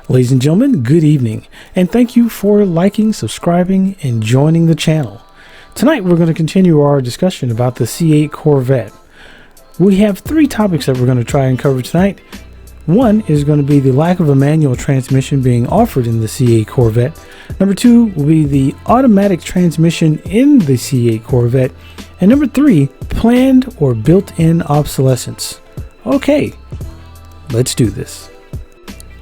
Ladies and gentlemen, good evening, and thank you for liking, subscribing, and joining the channel. Tonight we're going to continue our discussion about the C8 Corvette. We have three topics that we're going to try and cover tonight. One is going to be the lack of a manual transmission being offered in the C8 Corvette. Number two will be the automatic transmission in the C8 Corvette. And number three, planned or built-in obsolescence. Okay, let's do this.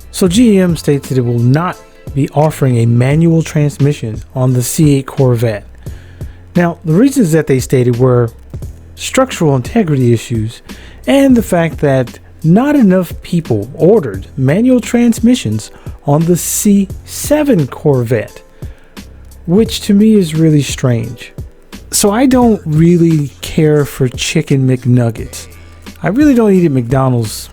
So GM states that it will not be offering a manual transmission on the C8 Corvette. Now, the reasons that they stated were structural integrity issues and the fact that not enough people ordered manual transmissions on the C7 Corvette, which to me is really strange. So I don't really care for chicken McNuggets. I really don't eat at McDonald's.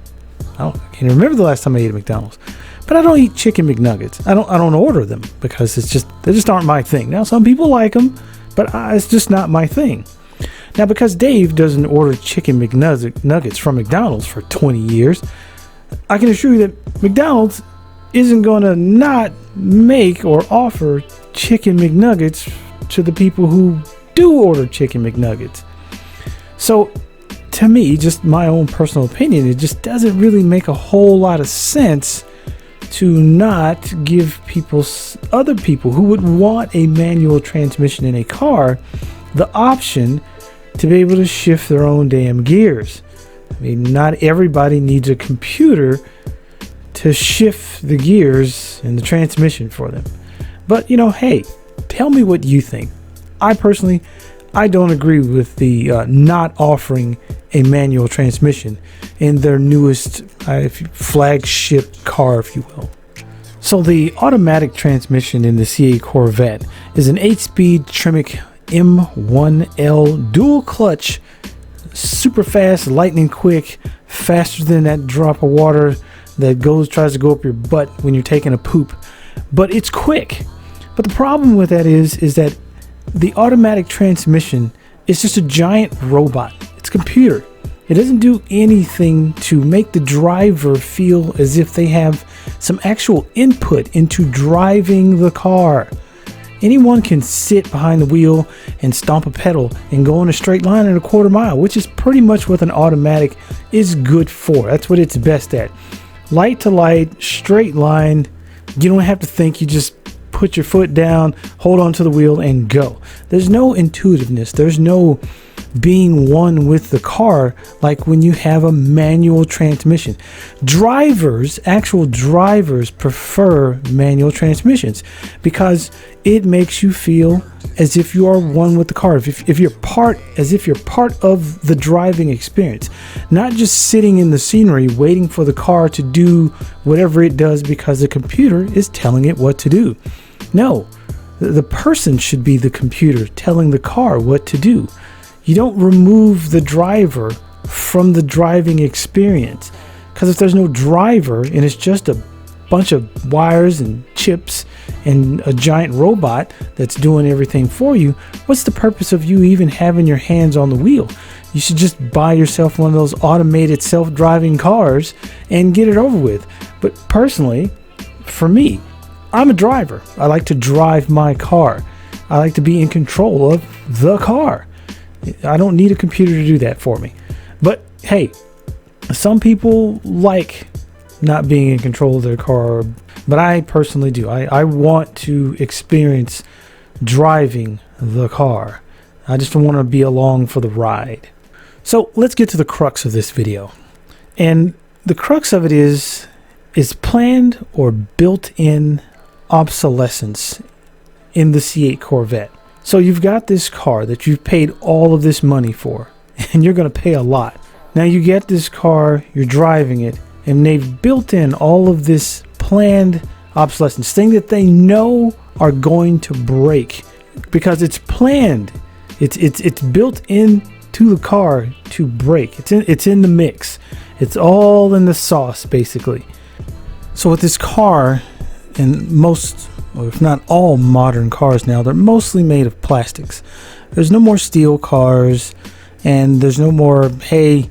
I can't remember the last time I ate at McDonald's, but I don't eat chicken McNuggets. I don't order them because they just aren't my thing. Now some people like them, but it's just not my thing. Now because Dave doesn't order chicken McNuggets from McDonald's for 20 years, I can assure you that McDonald's isn't going to not make or offer chicken McNuggets to the people who do order chicken McNuggets. So to me, just my own personal opinion, it just doesn't really make a whole lot of sense to not give other people who would want a manual transmission in a car the option to be able to shift their own damn gears. I mean, not everybody needs a computer to shift the gears and the transmission for them. But hey, tell me what you think. I don't agree with the not offering a manual transmission in their newest flagship car, if you will. So the automatic transmission in the C8 Corvette is an 8-speed Tremec M1L dual clutch, super fast, lightning quick, faster than that drop of water that tries to go up your butt when you're taking a poop. But it's quick. But the problem with that is that the automatic transmission is just a giant robot. It's a computer. It doesn't do anything to make the driver feel as if they have some actual input into driving the car. Anyone can sit behind the wheel and stomp a pedal and go in a straight line at a quarter mile, which is pretty much what an automatic is good for. That's what it's best at. Light to light, straight line. You don't have to think. You just put your foot down, hold on to the wheel, and go. There's no intuitiveness. There's no being one with the car like when you have a manual transmission. Actual drivers prefer manual transmissions because it makes you feel as if you are one with the car. If you're part of the driving experience, not just sitting in the scenery waiting for the car to do whatever it does because the computer is telling it what to do. No, the person should be the computer telling the car what to do. You don't remove the driver from the driving experience, because if there's no driver and it's just a bunch of wires and chips and a giant robot that's doing everything for you, what's the purpose of you even having your hands on the wheel? You should just buy yourself one of those automated self-driving cars and get it over with. But personally, for me, I'm a driver. I like to drive my car. I like to be in control of the car. I don't need a computer to do that for me. But hey, some people like not being in control of their car, but I personally do. I want to experience driving the car. I just want to be along for the ride. So let's get to the crux of this video. And the crux of it is planned or built-in obsolescence in the C8 Corvette. So you've got this car that you've paid all of this money for, and you're going to pay a lot. Now you get this car, you're driving it, and they've built in all of this planned obsolescence, thing that they know are going to break because it's planned. It's built into the car to break. It's in the mix. It's all in the sauce, basically. So with this car, and most, or if not all modern cars now, they're mostly made of plastics. There's no more steel cars, and there's no more, hey,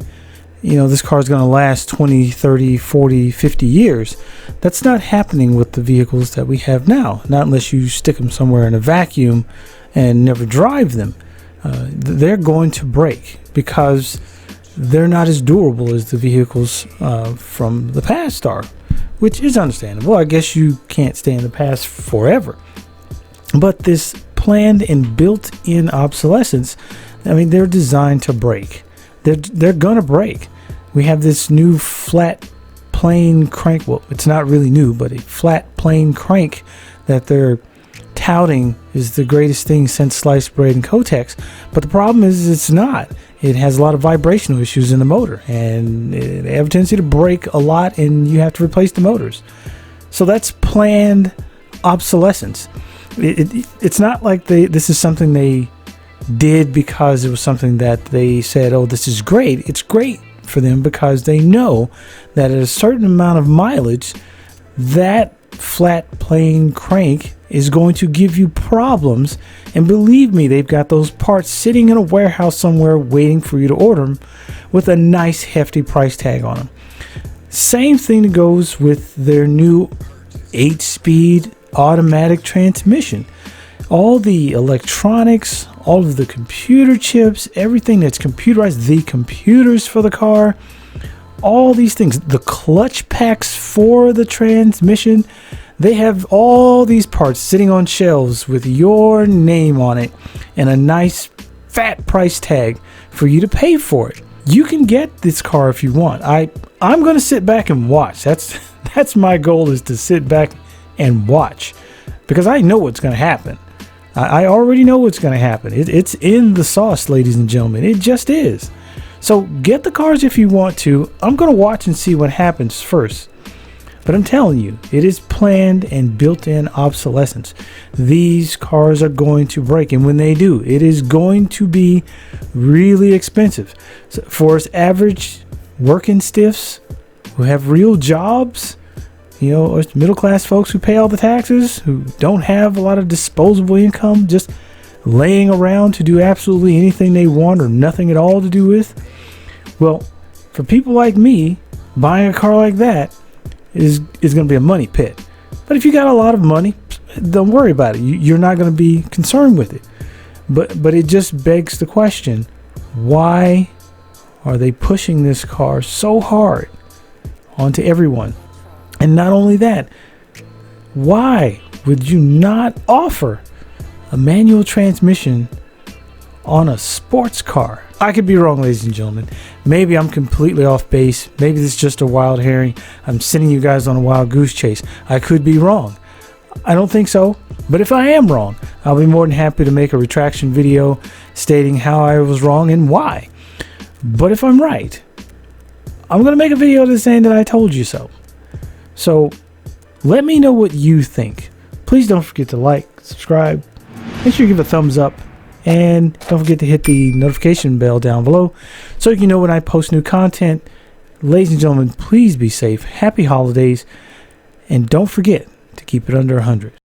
this car is going to last 20, 30, 40, 50 years. That's not happening with the vehicles that we have now, not unless you stick them somewhere in a vacuum and never drive them. They're going to break because they're not as durable as the vehicles from the past are, which is understandable. I guess you can't stay in the past forever. But this planned and built-in obsolescence, they're designed to break. They're gonna break. We have this new flat plane crank. Well, it's not really new, but a flat plane crank that they're touting is the greatest thing since sliced bread and Kotex. But the problem is it's not. It has a lot of vibrational issues in the motor, and they have a tendency to break a lot, and you have to replace the motors. So that's planned obsolescence. It's not like this is something they did because it was something that they said, oh, this is great. It's great for them because they know that at a certain amount of mileage, that flat plane crank is going to give you problems. And believe me, they've got those parts sitting in a warehouse somewhere waiting for you to order them with a nice hefty price tag on them. Same thing goes with their new 8-speed automatic transmission. All the electronics, all of the computer chips, everything that's computerized, the computers for the car, all these things, the clutch packs for the transmission, they have all these parts sitting on shelves with your name on it and a nice fat price tag for you to pay for it. You can get this car if you want. I'm going to sit back and watch. That's my goal, is to sit back and watch, because I know what's going to happen. I already know what's going to happen. It's in the sauce, ladies and gentlemen. It just is. So get the cars if you want to. I'm going to watch and see what happens first. But I'm telling you, it is planned and built-in obsolescence. These cars are going to break, and when they do, it is going to be really expensive. So for us average working stiffs who have real jobs, us middle-class folks who pay all the taxes, who don't have a lot of disposable income, just laying around to do absolutely anything they want or nothing at all to do with. Well, for people like me, buying a car like that is going to be a money pit. But if you got a lot of money, don't worry about it. You're not going to be concerned with it. But it just begs the question, why are they pushing this car so hard onto everyone? And not only that, why would you not offer a manual transmission on a sports car? I could be wrong, ladies and gentlemen. Maybe I'm completely off base. Maybe this is just a wild herring. I'm sending you guys on a wild goose chase. I could be wrong. I don't think so. But if I am wrong, I'll be more than happy to make a retraction video stating how I was wrong and why. But if I'm right, I'm going to make a video that's saying that I told you so. So let me know what you think. Please don't forget to like, subscribe, make sure you give a thumbs up, and don't forget to hit the notification bell down below so you can know when I post new content. Ladies and gentlemen, please be safe. Happy holidays. And don't forget to keep it under 100.